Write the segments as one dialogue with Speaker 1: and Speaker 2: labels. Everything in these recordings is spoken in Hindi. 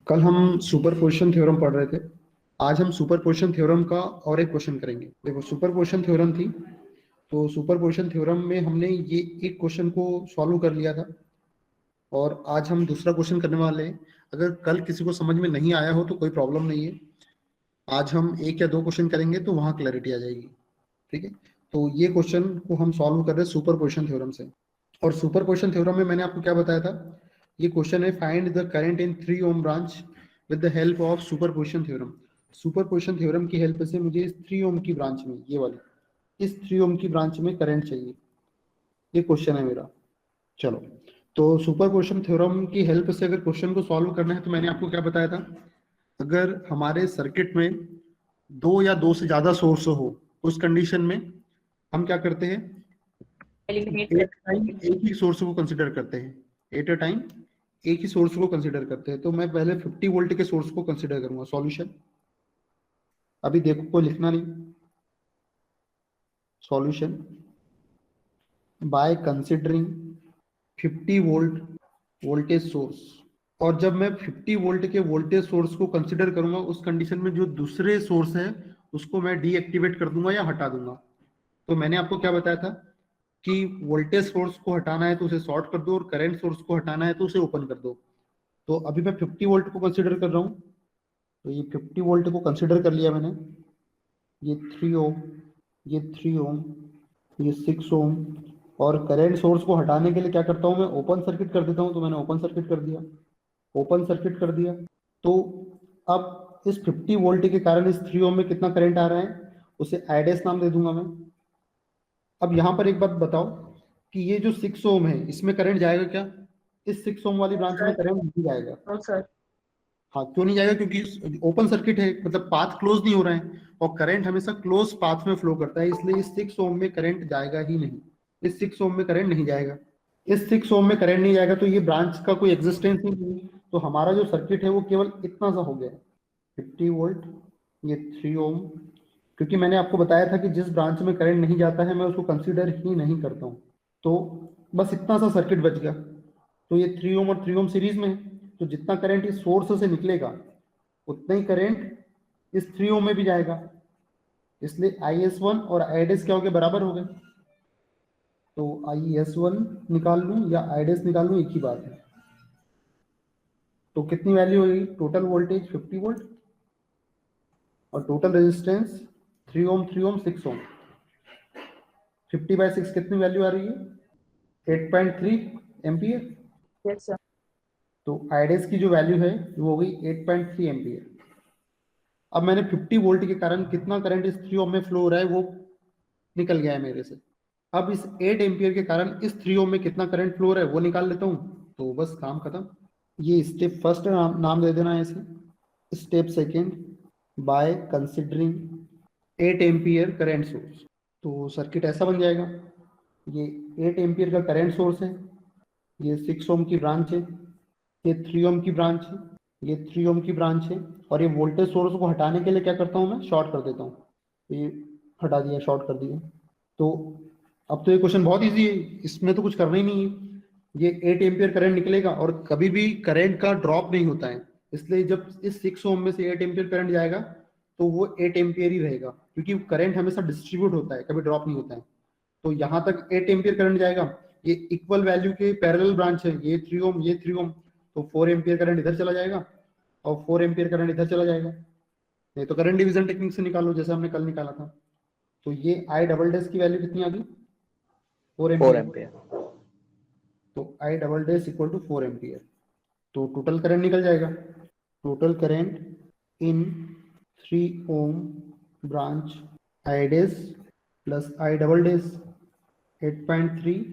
Speaker 1: कल हम सुपरपोजिशन थ्योरम पढ़ रहे थे। आज हम सुपरपोजिशन थ्योरम का और एक क्वेश्चन करेंगे। देखो, सुपरपोजिशन थ्योरम थी, तो सुपरपोजिशन थ्योरम में हमने ये एक क्वेश्चन को सॉल्व कर लिया था और आज हम दूसरा क्वेश्चन करने वाले हैं। अगर कल किसी को समझ में नहीं आया हो तो कोई प्रॉब्लम नहीं है। आज हम एक या दो क्वेश्चन करेंगे तो वहां क्लैरिटी आ जाएगी। ठीक है, तो ये क्वेश्चन को हम सॉल्व कर रहे हैं सुपरपोजिशन थ्योरम से। और सुपरपोजिशन थ्योरम में मैंने आपको क्या बताया था, ये क्वेश्चन है find the current in 3 ohm branch with the help of superposition theorem. Superposition theorem की हेल्प से मुझे इस 3 ओम की ब्रांच में, ये वाली इस 3 ओम की ब्रांच में करंट चाहिए। ये क्वेश्चन है मेरा। चलो, तो सुपरपोजिशन थ्योरम की हेल्प से अगर क्वेश्चन को सॉल्व करना है तो मैंने आपको क्या बताया था, अगर हमारे सर्किट में दो या दो से ज्यादा सोर्स हो, उस कंडीशन में हम क्या करते हैं,
Speaker 2: एलिमिनेट
Speaker 1: एट टाइम एक ही सोर्स को कंसिडर करते हैं। एट अ टाइम एक ही सोर्स को कंसिडर करते हैं। तो मैं पहले 50 वोल्ट के सोर्स को कंसिडर करूंगा। सॉल्यूशन अभी देखो, कोई लिखना नहीं। Solution by considering 50 volt voltage source. और जब मैं 50 वोल्ट के वोल्टेज सोर्स को कंसिडर करूंगा, उस कंडीशन में जो दूसरे सोर्स है उसको मैं डीएक्टिवेट कर दूंगा या हटा दूंगा। तो मैंने आपको क्या बताया था कि वोल्टेज सोर्स को हटाना है तो उसे शॉर्ट कर दो और करंट सोर्स को हटाना है तो उसे ओपन कर दो। तो अभी मैं 50 वोल्ट को कंसिडर कर रहा हूँ, तो ये 50 वोल्ट को कंसिडर कर लिया मैंने। ये 3 ओम, ये 3 ओम, ये 6 ओम। और करंट सोर्स को हटाने के लिए क्या करता हूँ, मैं ओपन सर्किट कर देता हूँ। तो मैंने ओपन सर्किट कर दिया, ओपन सर्किट कर दिया। तो अब इस 50 वोल्ट के कारण इस 3 ओम में कितना करंट आ रहा है, उसे आईडेस नाम दे दूंगा मैं। अब यहां पर एक बात बताओ कि ये जो 6 ओम है इसमें करंट जाएगा क्या? इस 6 ओम वाली ब्रांच में करंट नहीं जाएगा।
Speaker 2: सर।
Speaker 1: हाँ, क्यों नहीं जाएगा? क्योंकि ओपन सर्किट है, मतलब पाथ क्लोज नहीं हो रहा है और करंट हमेशा क्लोज पाथ में फ्लो करता है, इसलिए इस 6 ओम में करंट जाएगा ही नहीं। इस 6 ओम में करंट नहीं जाएगा। इस 6 ओम में करंट नहीं जाएगा तो ये ब्रांच का कोई एग्जिस्टेंस ही नहीं। तो हमारा जो सर्किट है वो केवल इतना सा हो गया, 50 वोल्ट, ये 3 ओम। क्योंकि मैंने आपको बताया था कि जिस ब्रांच में करंट नहीं जाता है मैं उसको कंसीडर ही नहीं करता हूँ। तो बस इतना सा सर्किट बच गया। तो ये 3 ओम और 3 ओम सीरीज में है, तो जितना करंट इस सोर्स से निकलेगा उतना ही करंट इस 3 ओम में भी जाएगा। इसलिए IS1 और IDS क्या हो गए, बराबर हो गए। तो IS1 निकाल लूं या IDS निकाल लूं, एक ही बात है। तो कितनी वैल्यू होगी, टोटल वोल्टेज 50 वोल्ट और टोटल रेजिस्टेंस 3 ओम 3 ओम 6 ओम। 50/6 कितनी वैल्यू आ रही है, 8.3 एम्पियर।
Speaker 2: Yes sir.
Speaker 1: तो आईडेस की जो वैल्यू है वो हो गई 8.3 एम्पियर। अब मैंने 50 वोल्ट के कारण कितना करंट इस 3 ओम में फ्लो हो रहा है वो निकल गया है मेरे से। अब इस 8 एम्पियर के कारण इस 3 ओम में कितना करंट फ्लो हो रहा है वो निकाल लेता हूँ, तो बस काम खत्म। ये स्टेप फर्स्ट नाम दे देना है इसे। Step second, by considering 8 ampere current source. तो सर्किट ऐसा बन जाएगा, ये 8 एम्पियर का करंट सोर्स है, ये 6 ओम की ब्रांच है, ये 3 ओम की ब्रांच है, ये 3 ओम की ब्रांच है। और ये वोल्टेज सोर्स को हटाने के लिए क्या करता हूँ, मैं शॉर्ट कर देता हूँ। तो ये हटा दिया, शॉर्ट कर दिया। तो अब तो ये क्वेश्चन बहुत इजी है, इसमें तो कुछ करना ही नहीं है। ये 8 एम्पियर करंट निकलेगा और कभी भी करंट का ड्रॉप नहीं होता है। इसलिए जब इस 6 ओम में से 8 एम्पियर करंट जाएगा तो वो 8 एम्पियर ही रहेगा, क्योंकि करंट हमेशा डिस्ट्रीब्यूट होता है, कभी ड्रॉप नहीं होता है। तो यहां तक 8 एम्पियर करंट जाएगा। ये इक्वल वैल्यू के पैरेलल ब्रांच है, ये 3 ओम, ये 3 ओम। तो 4 एम्पियर करंट इधर चला जाएगा और 4 एम्पियर करंट इधर चला जाएगा। नहीं तो करंट डिवीजन टेक्निक से निकालो, जैसे हमने कल निकाला था। तो ये आई डबल डैश की वैल्यू कितनी आ गई, 4
Speaker 3: 4
Speaker 1: एम्पियर।
Speaker 3: एम्पियर।
Speaker 1: तो I double dash equal to 4 ampere. तो टोटल करंट निकल जाएगा, total current in 3 ohm branch I dash plus I double dash 8.3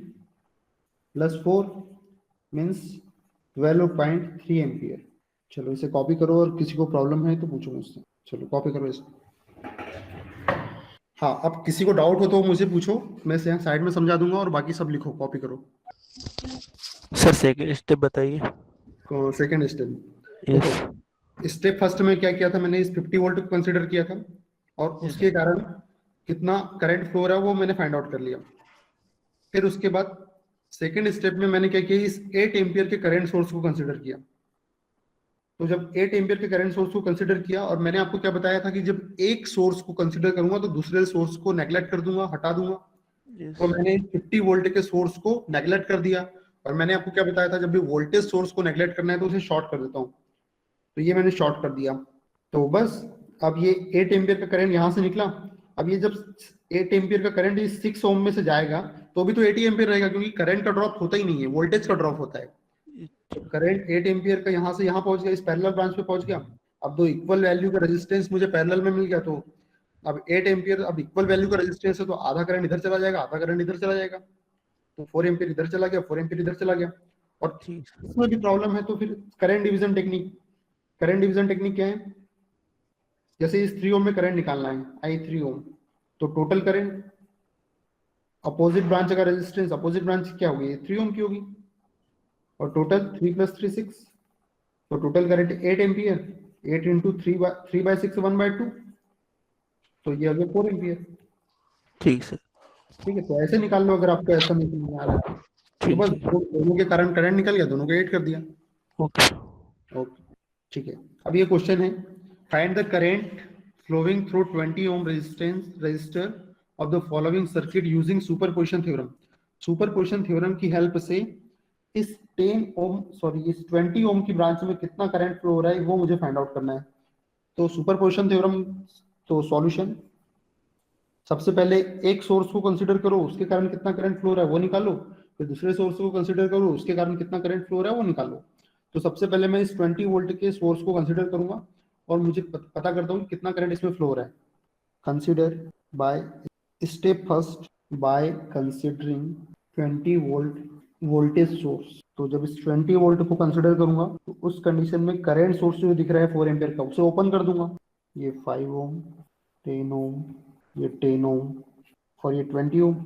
Speaker 1: plus 4 means 12.3 ampere. चलो इसे कॉपी करो और किसी को प्रॉब्लम है तो पूछो मुझसे। चलो कॉपी करो इसे। हाँ, अब किसी को डाउट हो तो मुझे पूछो, मैं से साइड में समझा दूंगा और बाकी सब लिखो, कॉपी करो।
Speaker 3: सर सेकंड स्टेप बताइए।
Speaker 1: तो सेकंड स्टेप
Speaker 3: यस।
Speaker 1: देखो, स्टेप फर्स्ट में क्या किया था, मैंने इस 50 वोल्ट को कंसीडर किया था और उसके कारण कितना करंट फ्लो हो रहा है वो मैंने फाइंड आउट कर लिया। फिर उसके बाद सेकंड स्टेप में मैंने क्या किया, इस 8 एम्पियर के करंट सोर्स को कंसीडर किया। तो जब 8 एम्पियर के करंट सोर्स को कंसीडर किया, और मैंने आपको क्या बताया था कि जब एक सोर्स को कंसीडर करूंगा तो दूसरे सोर्स को नेग्लेक्ट कर दूंगा, हटा दूंगा।
Speaker 3: Yes.
Speaker 1: तो मैंने 50 वोल्ट के सोर्स को नेग्लेक्ट कर दिया, और मैंने आपको क्या बताया था, जब भी वोल्टेज सोर्स को नेग्लेक्ट करना है तो उसे शॉर्ट कर देता हूँ। तो ये मैंने शॉर्ट कर दिया। तो बस अब ये 8 एम्पियर का करंट यहाँ से निकला। अब ये जब 8 एम्पियर का करंट इस 6 ओम में से जाएगा तो भी तो 80 एम्पियर रहेगा, क्योंकि करंट का ड्रॉप होता ही नहीं है, वोल्टेज का ड्रॉप होता है। तो करंट 8 एम्पियर का यहाँ से यहाँ पहुंच गया, इस पैरेलल ब्रांच पे पहुंच गया। अब दो इक्वल वैल्यू का रेजिस्टेंस मुझे पैरेलल में मिल गया, तो अब 8 एम्पियर अब इक्वल वैल्यू का रेजिस्टेंस है, तो आधा करंट इधर चला जाएगा, आधा करंट इधर चला जाएगा। तो 4 एम्पियर इधर चला गया, 4 एम्पियर इधर चला गया। और
Speaker 3: ठीक।
Speaker 1: इसमें भी प्रॉब्लम है, तो फिर current division technique. Current division technique क्या है, जैसे इस 3 ओम में करंट निकालना है, आई 3 ओम, तो टोटल करंट अपोजिट ब्रांच का रेजिस्टेंस, अपोजिट ब्रांच क्या होगी, 3 ओम की होगी, और टोटल 3 + 3 6, तो टोटल करंट 8 एम्पियर, 8 × 3/6 1/2, तो ये हो गया 4 एम्पियर।
Speaker 3: ठीक सर।
Speaker 1: ठीक है, तो ऐसे निकाल लो अगर आपको ऐसा नहीं आ रहा है तो
Speaker 3: ठीक
Speaker 1: बस
Speaker 3: ठीक।
Speaker 1: दोनों के कारण करंट निकल गया, दोनों को 8 कर दिया।
Speaker 3: ओके।
Speaker 1: ओके, ठीक है। अब ये क्वेश्चन है, find the current flowing through 20 ohm resistor of the following circuit using superposition theorem. Superposition theorem की हेल्प से इस 20 ओम की ब्रांच में कितना करंट फ्लो हो रहा है वो मुझे फाइंड आउट करना है। तो सुपरपोजिशन थ्योरम, तो सॉल्यूशन, सबसे पहले एक सोर्स को कंसीडर करो, उसके कारण कितना करंट फ्लो हो रहा है वो निकालो, फिर दूसरे सोर्स को कंसीडर करो, उसके कारण कितना करंट फ्लो हो रहा है वो निकालो। तो सबसे पहले मैं इस 20 वोल्ट के सोर्स को कंसीडर करूंगा और मुझे पता करता हूँ कितना करंट इसमें फ्लो हो रहा है। Consider by step first, by considering 20 volt voltage source. तो जब इस 20 वोल्ट को कंसीडर करूंगा तो उस कंडीशन में करंट सोर्स जो दिख रहा है 4 एम्पियर का, उसे ओपन कर दूंगा। ये 5 ओम, 10 ओम, ये 10 ओम और ये 20 ओम।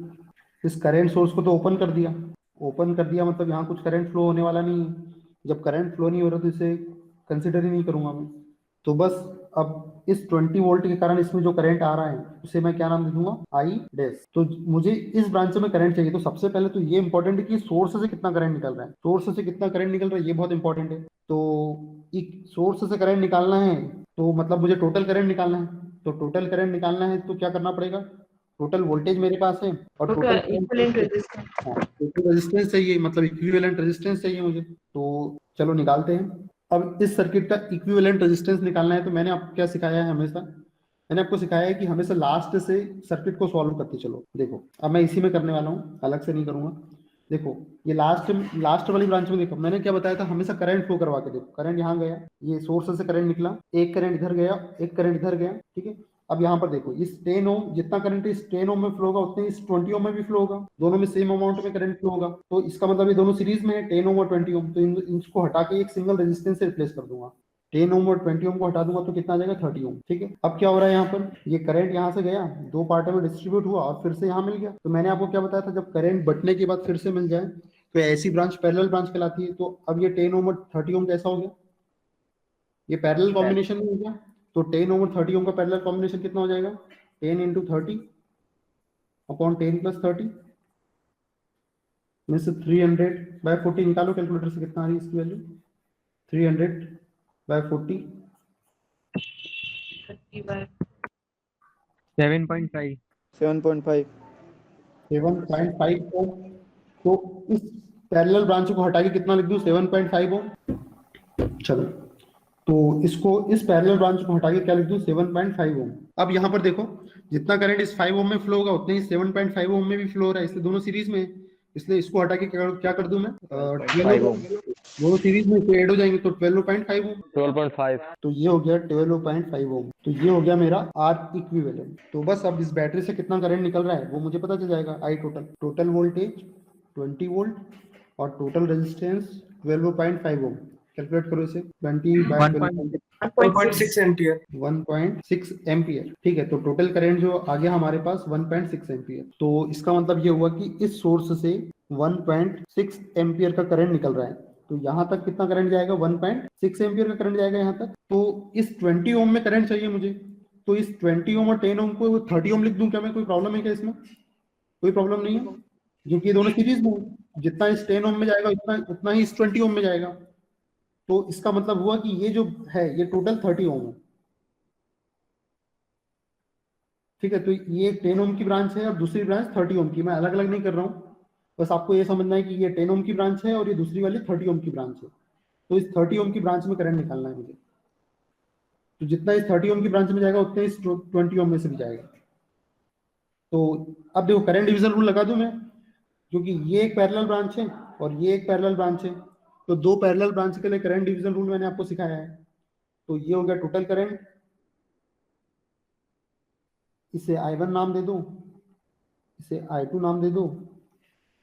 Speaker 1: इस करंट सोर्स को तो ओपन कर दिया। ओपन कर दिया मतलब यहाँ कुछ करंट फ्लो होने वाला नहीं है। जब करंट फ्लो नहीं हो रहा तो इसे कंसिडर ही नहीं करूंगा मैं। तो बस अब इस 20 वोल्ट के कारण इसमें जो करंट आ रहा है उसे मैं क्या नाम दे दूंगा, आई डैश। तो मुझे इस ब्रांच में करंट चाहिए, तो सबसे पहले तो ये इंपॉर्टेंट है कि सोर्स से कितना करंट निकल रहा है। सोर्स से कितना करंट निकल रहा है ये बहुत इंपॉर्टेंट है। तो एक सोर्स से करंट निकालना है तो मतलब मुझे टोटल करंट निकालना है। तो टोटल करंट निकालना है तो क्या करना पड़ेगा, टोटल वोल्टेज मेरे पास है और total
Speaker 2: equivalent resistance.
Speaker 1: Total resistance चाहिए, मतलब इक्विवेलेंट रेजिस्टेंस चाहिए मुझे। तो चलो निकालते हैं। अब इस सर्किट का इक्विवेलेंट रेजिस्टेंस निकालना है तो मैंने आपको क्या सिखाया है, हमेशा मैंने आपको सिखाया है कि हमेशा लास्ट से सर्किट को सॉल्व करते चलो। देखो अब मैं इसी में करने वाला हूँ, अलग से नहीं करूंगा। देखो ये लास्ट वाली ब्रांच में देखो मैंने क्या बताया था, हमेशा करंट फ्लो करवा के देखो। करंट यहाँ गया, ये सोर्स से करंट निकला, एक करंट इधर गया, एक करंट इधर गया, ठीक है। अब यहाँ पर देखो इस 10 ओम, जितना करंट इस 10 ओम में फ्लो होगा उतने इस 20 ओम में भी फ्लो होगा, दोनों में सेम अमाउंट में करंट फ्लो होगा। तो इसका मतलब ये दोनों सीरीज में है, 10 ओम और 20 ओम। तो इसको हटा के एक सिंगल रेजिस्टेंस से रिप्लेस कर दूंगा। 10 ओम और 20 ओम को हटा दूंगा तो कितना आ जाएगा, 30 ओम, ठीक है। अब क्या हो रहा है यहाँ पर, ये करंट यहाँ से गया, दो पार्टों में डिस्ट्रीब्यूट हुआ और फिर से यहाँ मिल गया। तो मैंने आपको क्या बताया था, जब करंट बटने के बाद फिर से मिल जाए तो ऐसी ब्रांच पैरेलल ब्रांच कहलाती है। तो अब ये 10 ओम और 30 ओम कैसा हो गया, ये पैरेलल कॉम्बिनेशन में हो गया। तो 10 ओम और 30 ओम का पैरेलल कॉम्बिनेशन कितना हो जाएगा, 10 × 30 अपॉन 10 + 30 में से 300/40 निकालो कैलकुलेटर से, कितना आ रही है इसकी वैल्यू, 300/40
Speaker 4: 7.5
Speaker 1: 7.5 ओम। तो इस पैरेलल ब्रांच को हटा के कितना लिख दूं, 7.5 ओम। चलो तो इसको, इस पैरेलल ब्रांच को हटा के क्या लिख दूं, 7.5 ओम। अब यहाँ पर देखो जितना करंट इस 5 ओम में फ्लो होगा उतने ही 7.5 ओम में भी फ्लो हो रहा है, इसलिए दोनों सीरीज में है। इसलिए इसको हटा के क्या कर दूं मैं, 12 ओम। दोनों सीरीज में से ऐड हो जाएंगे तो 12.5 ओम।
Speaker 4: 12.5
Speaker 1: तो ये हो गया 12.5 ओम। तो ये हो गया मेरा आर इक्विवेलेंट। तो बस अब इस बैटरी से कितना करंट निकल रहा है वो मुझे पता चल जाएगा। आई टोटल वोल्टेज 20 वोल्ट और टोटल रेजिस्टेंस 12.5 ओम। कैलकुलेट करो इसे,
Speaker 4: 1.6 एम्पियर
Speaker 1: 1.6 एम्पियर, ठीक है। तो टोटल करंट जो आ गया हमारे पास 1.6 एम्पियर। तो इसका मतलब ये हुआ कि इस सोर्स से 1.6 एम्पियर का करंट निकल रहा है। तो यहाँ तक कितना करंट जाएगा, 1.6 एम्पियर का करंट जाएगा यहाँ तक। तो इस 20 ओम में करंट चाहिए मुझे, तो इस 20 ओम और 10 ओम को 30 ओम लिख दूं क्या मैं, कोई प्रॉब्लम है क्या इसमें, कोई प्रॉब्लम नहीं है, क्योंकि ये दोनों सीरीज में, जितना इस 10 ओम में जाएगा उतना ही इस 20 ओम में जाएगा। तो इसका मतलब हुआ कि ये जो है ये टोटल 30 ओम है, ठीक है। तो ये 10 ओम की ब्रांच है और दूसरी ब्रांच 30 ओम की, मैं अलग अलग नहीं कर रहा हूँ, बस आपको ये समझना है कि ये 10 ओम की ब्रांच है और ये दूसरी वाली 30 ओम की ब्रांच है। तो इस 30 ओम की ब्रांच में करंट निकालना है मुझे, तो जितना इस 30 ओम की ब्रांच में जाएगा उतना इस 20 ओम में से भी जाएगा। तो अब देखो करंट डिवीजन रूल लगा दूं मैं, क्योंकि ये एक पैरेलल ब्रांच है और ये एक पैरेलल ब्रांच है, तो दो पैरेलल ब्रांच के लिए करंट डिवीजन रूल मैंने आपको सिखाया है। तो ये हो गया टोटल करंट, इसे I1 नाम दे दो, इसे I2 नाम दे दो।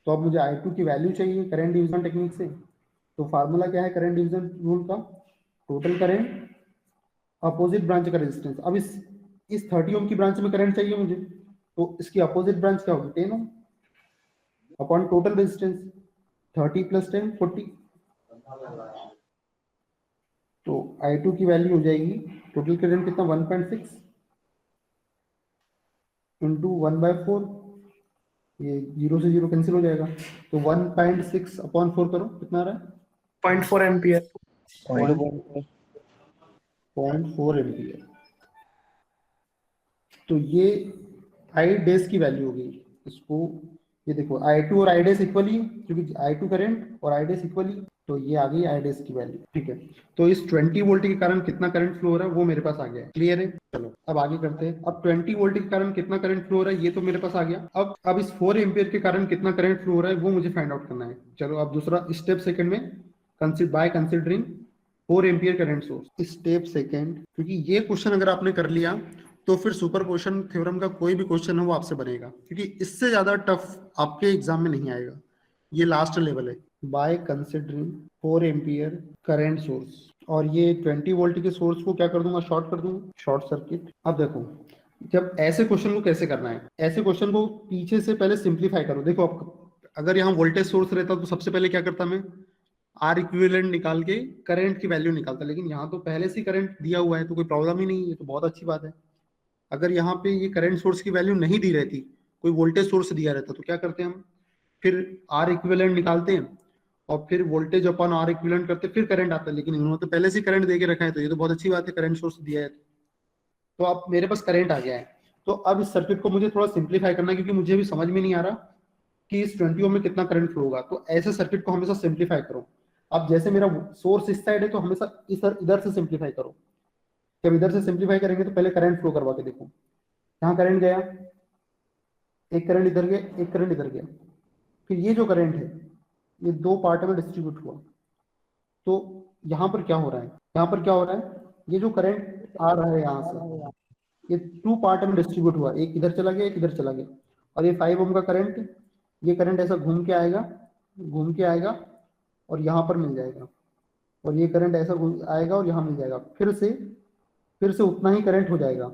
Speaker 1: तो अब मुझे I2 की वैल्यू चाहिए करंट डिवीजन टेक्निक से, तो फार्मूला क्या है करंट डिवीजन रूल का, टोटल करंट अपोजिट ब्रांच का रेजिस्टेंस। अब इस 30 ओम की ब्रांच में करंट चाहिए मुझे, तो इसकी अपोजिट ब्रांच क्या होगी 10 ओम अपॉन टोटल रेजिस्टेंस, 30 प्लस 10 40। तो I2 की वैल्यू हो जाएगी टोटल करंट कितना 1.6 इंटू 1/4, ये 0 से 0 कैंसिल हो जाएगा, तो 1.6 अपॉन 4 करो कितना आ रहा है
Speaker 4: 0.4 एम्पियर।
Speaker 1: 0.4 एम्पियर। तो ये आई डेस की वैल्यू होगी, इसको ये देखो I2 और आई डेस इक्वली, क्योंकि I2 करंट और आई डेस इक्वली, तो ये आ गई आई डेस की वैल्यू, ठीक है। तो इस 20 वोल्ट के कारण कितना करंट फ्लो हो रहा है वो मेरे पास आ गया है, क्लियर है। चलो अब आगे करते हैं। अब 20 वोल्ट के कारण कितना करंट फ्लो हो रहा है ये तो मेरे पास आ गया। अब इस 4 एम्पियर के कारण कितना करंट फ्लो हो रहा है वो मुझे फाइंड आउट करना है। चलो अब दूसरा स्टेप सेकंड में, considering 4 ampere current source, step second, क्योंकि ये क्वेश्चन अगर आपने कर लिया तो फिर सुपरपोजिशन थ्योरम का कोई भी क्वेश्चन हो वो आपसे बनेगा, क्योंकि इससे ज्यादा टफ आपके एग्जाम में नहीं आएगा, ये लास्ट लेवल है। By considering 4 ampere current source, और ये 20 वोल्ट के सोर्स को क्या कर दूंगा शॉर्ट कर दूंगा, शॉर्ट सर्किट। अब देखो जब ऐसे क्वेश्चन को कैसे करना है, ऐसे क्वेश्चन को पीछे से पहले सिंप्लीफाई करो। देखो अगर यहाँ वोल्टेज सोर्स रहता तो सबसे पहले क्या करता मैं, आर इक्विवेलेंट निकाल के करंट की वैल्यू निकालता, लेकिन यहाँ तो पहले से करंट दिया हुआ है तो कोई प्रॉब्लम ही नहीं, ये तो बहुत अच्छी बात है। अगर यहाँ पे ये करंट सोर्स की वैल्यू नहीं दी रहती, कोई वोल्टेज सोर्स दिया रहता, तो क्या करते हैं हम, फिर आर इक्विवेलेंट निकालते हैं और फिर वोल्टेज अपॉन आर इक्विवेलेंट करते फिर करंट आता है, लेकिन इन्होंने तो पहले से करंट दे के रखा है, तो ये तो बहुत अच्छी बात है, करंट सोर्स दिया है। तो अब मेरे पास करंट आ गया है, तो अब इस सर्किट को मुझे थोड़ा सिंप्लीफाई करना है, क्योंकि मुझे भी समझ में नहीं आ रहा कि इस 20 ओम में कितना करंट फ्लो होगा। तो ऐसे सर्किट को हमेशा सिंप्लीफाई करो। अब जैसे मेरा सोर्स इस साइड है तो हमेशा इधर से सिंप्लीफाई करो। जब इधर से सिंप्लीफाई करेंगे तो पहले करंट फ्लो करवा के देखो, यहाँ करंट गया, एक करंट इधर गया, एक करंट इधर गया, फिर ये जो करंट है ये दो पार्ट में डिस्ट्रीब्यूट हुआ। तो यहाँ पर क्या हो रहा है, यहाँ पर क्या हो रहा है, ये जो करंट आ रहा है यहाँ से ये 2 पार्ट में डिस्ट्रीब्यूट हुआ, एक इधर चला गया एक इधर चला गया, और ये 5 ओम का करंट, ये करंट ऐसा घूम के आएगा और यहाँ पर मिल जाएगा, और ये करंट ऐसा आएगा और यहाँ मिल जाएगा, फिर से उतना ही करंट हो जाएगा।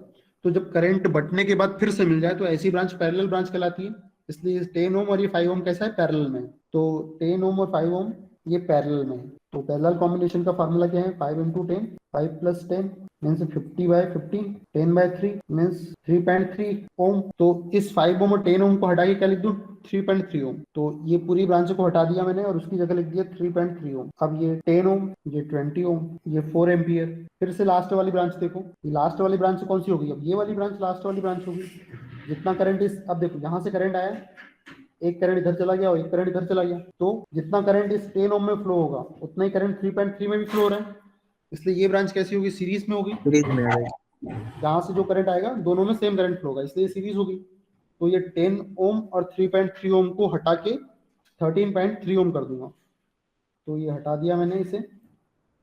Speaker 1: तो जब करंट बटने के बाद फिर से मिल जाए तो ऐसी ब्रांच पैरेलल ब्रांच कहलाती है। इसलिए 10 ओम और ये 5 ओम कैसा है, पैरेलल में। तो 10 ओम और 5 ओम ये पैरेलल में है। तो पैरेलल कॉम्बिनेशन का फार्मूला क्या है, 5 इंटू 10, 5 प्लस 10 मीन्स 50/15, 10/3 मीन्स 3.3 ओम। तो इस 5 ओम और 10 ओम को हटा के क्या लिख दूं, 3.3 ओम। तो ये पूरी ब्रांच को हटा दिया मैंने और उसकी जगह लिख दिया 3.3 ओम। अब ये 10 ओम, ये 20 ओम, ये 4 एम्पियर। फिर से लास्ट वाली ब्रांच देखो, लास्ट वाली ब्रांच कौन सी होगी, अब ये वाली ब्रांच लास्ट वाली ब्रांच होगी। जितना करंट अब देखो यहाँ से करंट आया, एक करंट इधर चला गया और एक करंट इधर चला गया, तो जितना करंट इस 10 ओम में फ्लो होगा उतना ही करंट 3.3 में भी फ्लो हो रहा है। इसलिए ये ब्रांच कैसी होगी, सीरीज में होगी। जहां से जो करंट आएगा दोनों में सेम करंट फ्लो होगा, इसलिए सीरीज होगी। तो ये 10 ओम और 3.3 ओम को हटा के 13.3 ओम कर दूंगा। तो ये हटा दिया मैंने इसे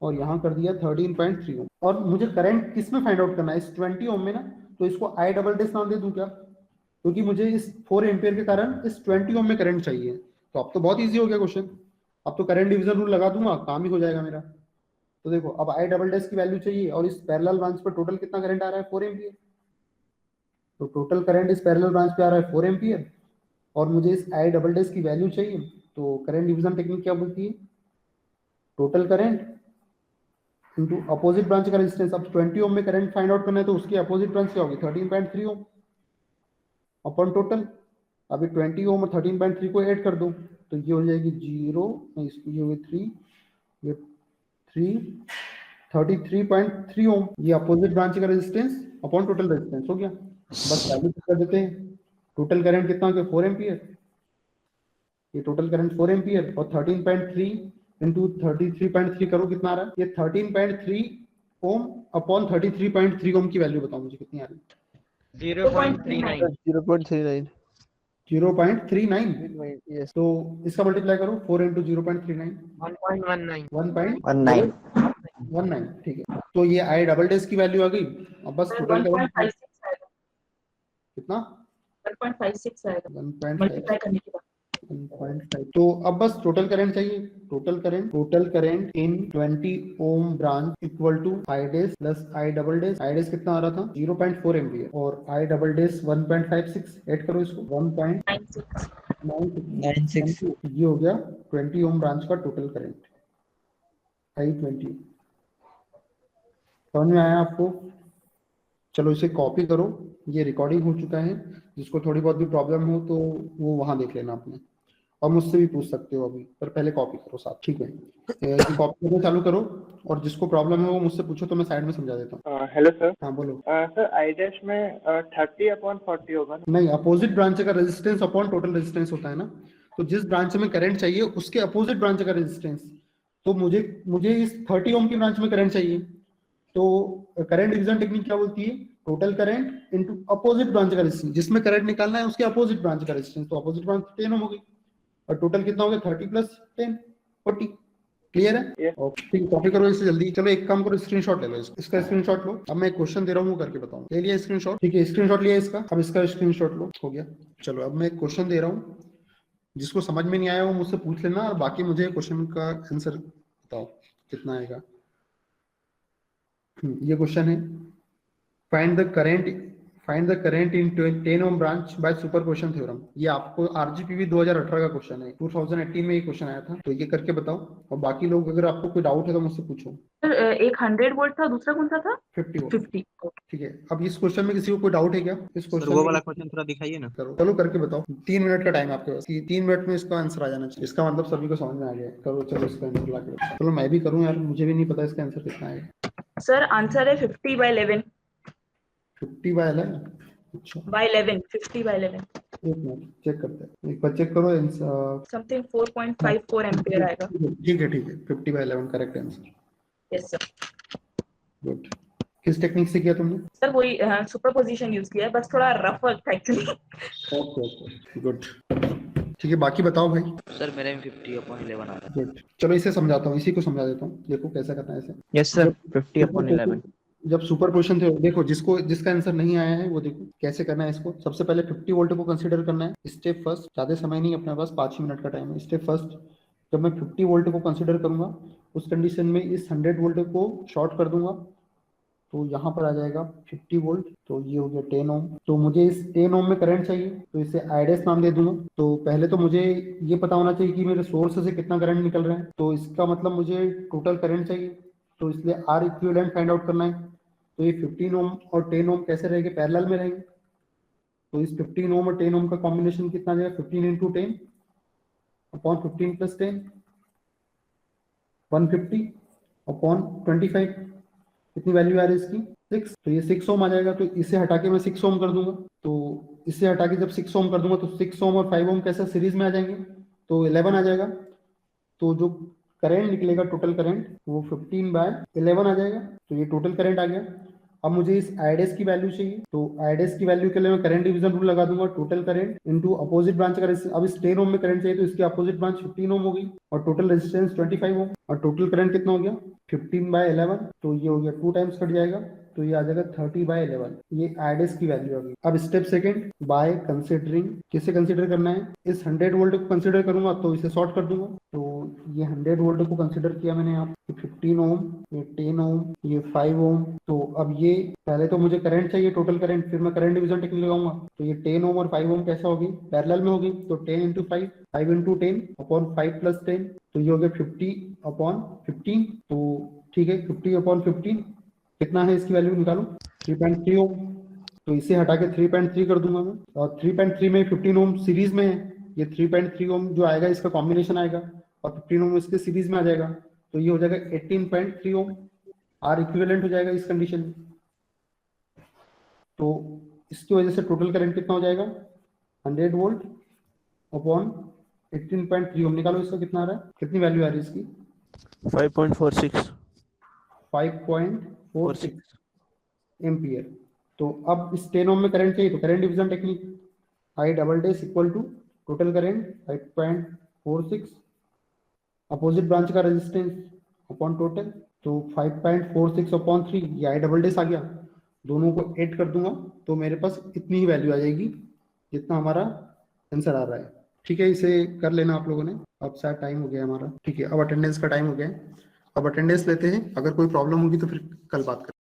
Speaker 1: और यहाँ कर दिया 13.3 ओम। और मुझे करंट किस में फाइंड आउट करना है, इस 20 ओम में ना, तो इसको आई डबल डेश नाम दे दूं क्या, क्योंकि मुझे इस 4 एम्पियर के कारण इस 20 ओम में करंट चाहिए। तो अब तो बहुत इजी हो गया क्वेश्चन, अब तो करंट डिवीजन रूल लगा दूंगा, काम ही हो जाएगा मेरा। तो देखो अब आई डबल डैश की वैल्यू चाहिए और इस पैरेलल ब्रांच पर टोटल कितना करंट आ रहा है, 4 एम्पियर। तो टोटल करंट इस पैरेलल ब्रांच पे आ रहा है 4 एम्पियर और मुझे इस आई डबल डैश की वैल्यू चाहिए। तो करंट डिवीजन टेक्निक क्या बोलती है, total current into opposite branch का रेजिस्टेंस। अब 20 ओम में करंट फाइंड आउट करना है तो उसकी अपोजिट ब्रांच क्या होगी, 13.3 ओम अपॉन टोटल। अभी 20 ओम और 13.3 को ऐड कर दो तो ये हो जाएगी 0, इसकी ये हुई 3, ये 33.3 ओम, ये अपोजिट ब्रांच का रेजिस्टेंस अपॉन टोटल रेजिस्टेंस हो गया। बस वैल्यू कर देते हैं। टोटल करंट कितना हो गया 4 एम्पियर, ये टोटल करंट 4 एम्पियर और 13.3 इंटू 33.3 करो कितना आ रहा है, ये 13.3 ओम अपॉन 33.3 ओम की वैल्यू बताओ मुझे कितनी आ रही है।
Speaker 2: 0.39
Speaker 3: 0.39
Speaker 1: 0.39।
Speaker 3: yes
Speaker 1: तो इसका मल्टीप्लाई करो 4 इंटू 0.39
Speaker 4: 1.19
Speaker 1: 1.19, ठीक है। तो ये आई डबल डेज की वैल्यू आ गई। अब बस टोटल करंट
Speaker 2: 1.56 आएगा,
Speaker 1: कितना
Speaker 2: 1.56 आएगा
Speaker 1: 1.5
Speaker 2: मल्टीप्लाई करने के बाद।
Speaker 1: 1.5। तो अब बस टोटल करंट चाहिए। Total current in 20 ohm branch equal to I dash plus I double dash. I dash कितना आ रहा था 0.4 एम्पियर और आई डबल डेज 1.56। ऐड करो इसको 1.96, ये हो गया 20 ओम ब्रांच का टोटल करंट आई 20। समझ में आया आपको? चलो इसे कॉपी करो, ये रिकॉर्डिंग हो चुका है। जिसको थोड़ी बहुत भी प्रॉब्लम हो तो वो वहां देख लेना आपने, और मुझसे भी पूछ सकते हो अभी, पर पहले कॉपी करो साथ, ठीक है? ये कॉपी करना चालू करो और जिसको प्रॉब्लम है वो मुझसे पूछो तो मैं साइड में समझा देता हूँ।
Speaker 4: Hello sir.
Speaker 1: हाँ बोलो।
Speaker 4: सर आई डैश में 30/40 होगा ना?
Speaker 1: नहीं, अपोजिट ब्रांच का रेजिस्टेंस अपॉन टोटल रेजिस्टेंस होता है ना। तो जिस ब्रांच में करंट चाहिए उसके अपोजिट ब्रांच का रेजिस्टेंस। तो मुझे इस 30 ओम की ब्रांच में करंट चाहिए, तो करंट डिवीजन टेक्निक क्या बोलती है, total current into opposite branch का रेजिस्टेंस। जिसमें करंट निकालना है उसके अपोजिट ब्रांच का रेजिस्टेंस, तो अपोजिट ब्रांच 10 ओम हो गई और टोटल कितना हो गया 30 प्लस 10 40। क्लियर है?
Speaker 4: Yes.
Speaker 1: ओके, ठीक है, कॉपी करो इसे जल्दी। चलो एक काम करो, स्क्रीनशॉट ले लो, इसका स्क्रीनशॉट लो। अब मैं एक क्वेश्चन दे रहा हूँ वो करके बताऊँ। ले लिया स्क्रीनशॉट? ठीक है, स्क्रीनशॉट लिया इसका। अब इसका स्क्रीनशॉट लो, हो गया। चलो अब मैं एक क्वेश्चन दे रहा हूँ, जिसको समझ में नहीं आया वो मुझसे पूछ लेना, और बाकी मुझे क्वेश्चन का आंसर बताओ कितना आएगा। ये क्वेश्चन है, find the current in 10 ohm branch by superposition theorem. ये आपको आरजीपीवी 2018 का क्वेश्चन है, 2018 में ये क्वेश्चन आया था। तो ये करके बताओ, और बाकी लोग अगर आपको कोई डाउट है तो मुझसे पूछो।
Speaker 2: सर एक 100 वोल्ट था, दूसरा कौन सा था?
Speaker 1: 50 वोल्ट।
Speaker 2: 50।
Speaker 1: ठीक है, अब इस क्वेश्चन में किसी को कोई डाउट है क्या? इस क्वेश्चन
Speaker 5: वो वाला क्वेश्चन थोड़ा दिखाइए ना।
Speaker 1: करो, चलो करके बताओ। 3 मिनट का टाइम है आपके पास, 3 मिनट में इसका आंसर आ जाना चाहिए। इसका मतलब सभी को समझ में आ गया। करो, चलो इसका आंसर ला के बताओ। चलो मैं भी करूँ यार, मुझे भी नहीं पता इसका आंसर कितना आएगा।
Speaker 2: सर आंसर है 50/11
Speaker 1: 50 बाय 11। अच्छा,
Speaker 2: by 11 50/11
Speaker 1: एक मिनट चेक करते हैं, एक बार चेक करो।
Speaker 2: समथिंग 4.54 एम्पियर आएगा।
Speaker 1: ठीक है 50 by 11 correct answer.
Speaker 2: Yes sir.
Speaker 1: Good. किस टेक्निक से किया तुमने?
Speaker 2: सर वही सुपरपोजिशन यूज किया है, बस थोड़ा रफ वर्क था एक्चुअली।
Speaker 1: Okay okay good. ठीक है, बाकी बताओ भाई।
Speaker 5: सर मेरे में 50/11 आ रहा है।
Speaker 1: गुड, चलो इसे समझाता हूँ, इसी को समझा देता हूँ। देखो कैसा करना है इसे।
Speaker 5: Yes sir 50/11।
Speaker 1: जब सुपरपोजिशन थे, देखो जिसका आंसर नहीं आया है वो देखो कैसे करना है इसको। सबसे पहले 50 वोल्ट को कंसीडर करना है। स्टेप फर्स्ट, ज्यादा समय नहीं अपने पास, 5 ही मिनट का टाइम है। स्टेप फर्स्ट, जब मैं 50 वोल्ट को कंसीडर करूंगा उस कंडीशन में इस 100 वोल्ट को शॉर्ट कर दूंगा, तो यहाँ पर आ जाएगा 50 वोल्ट। तो ये हो गया 10 ओम। तो मुझे इस 10 ओम में करंट चाहिए, तो इसे आईडेस नाम दे दूंगा। तो पहले तो मुझे ये पता होना चाहिए कि मेरे सोर्स से कितना करंट निकल रहा है। तो इसका मतलब मुझे टोटल करंट चाहिए, तो इसलिए आर इक्विवेलेंट फाइंड आउट करना है। तो ये 15 ओम और 10 ओम कैसे रहेंगे, पैरेलल में रहेंगे। तो इस 15 ओम और 10 ओम का कॉम्बिनेशन कितना आ जाएगा, 15 इंटू 10 अपॉन 15 प्लस 10, 150 अपॉन 25। कितनी वैल्यू आ रही है इसकी, 6। तो ये 6 ओम आ जाएगा। तो इसे हटा के मैं 6 ओम कर दूंगा। तो इसे हटा के जब 6 ओम कर दूंगा तो 6 ओम और 5 ओम कैसे सीरीज में आ जाएंगे, तो 11 आ जाएगा। तो जो करंट निकलेगा टोटल करंट वो 15/11 आ जाएगा। तो ये टोटल करंट आ गया। अब मुझे इस आईडेस की वैल्यू चाहिए, तो आईडेस की वैल्यू के लिए मैं करंट डिवीजन रूल लगा दूंगा। Total current into opposite branch का रेजिस्टेंस। अब इस 10 ओम में करंट चाहिए तो इसकी अपोजिट ब्रांच 15 ओम हो गई और टोटल रेजिस्टेंस 25 ओम, और टोटल करंट कितना हो गया 15/11। तो ये हो गया 2 टाइम्स कट जाएगा, तो ये आ जाएगा 30/11। ये आईडेस की वैल्यू आ गई। अब स्टेप सेकंड, बाय कंसिडरिंग, किसे कंसिडर करना है, इस 100 वोल्ट को कंसिडर करूंगा तो इसे शॉर्ट कर दूंगा। तो ये 100 वोल्ट को कंसिडर किया मैंने यहाँ, 15 ओम, ये 10 ओम, ये 5 ओम। तो अब ये पहले तो मुझे करंट चाहिए टोटल करंट, फिर मैं करंट डिवीजन टेक्निक लगाऊंगा। तो ये 10 ओम और 5 ओम कैसा होगी, पैरेलल में होगी। तो 10 इंटू 5, 5 इंटू 10 अपॉन 5 प्लस 10, तो ये हो गया 50/15। तो ठीक है, 50/15 कितना है, इसकी वैल्यू निकालो, 3.3 ओम। तो इसे हटा के 3.3 कर दूंगा मैं, और 3.3 में 15 ओम सीरीज में है। ये 3.3 ओम जो आएगा इसका कॉम्बिनेशन आएगा और 15 ओम इसके सीरीज में आ जाएगा। तो ये हो जाएगा 18.3 ओम, आर इक्विवेलेंट हो जाएगा इस कंडीशन में। तो इसकी वजह से टोटल करंट कितना हो जाएगा 100 वोल्ट अपॉन 18.3 ओम। निकालो इसका कितना आ रहा है, कितनी वैल्यू आ रही है इसकी
Speaker 3: 5.46
Speaker 1: 5.46 एम्पियर। तो अब इस 10 ओम में करंट चाहिए तो current division technique, I double dash equal to total current 5.46 opposite branch का रेजिस्टेंस अपॉन टोटल, तो 5.46 अपॉन 3 ये आई डबल डैश आ गया, दोनों को ऐड कर दूंगा तो मेरे पास इतनी ही वैल्यू आ जाएगी जितना हमारा आंसर आ रहा है। ठीक है, इसे कर लेना आप लोगों ने। अब शायद टाइम हो गया हमारा। ठीक है, अब अटेंडेंस का टाइम हो गया है। अब अटेंडेंस लेते हैं, अगर कोई प्रॉब्लम होगी तो फिर कल बात करें।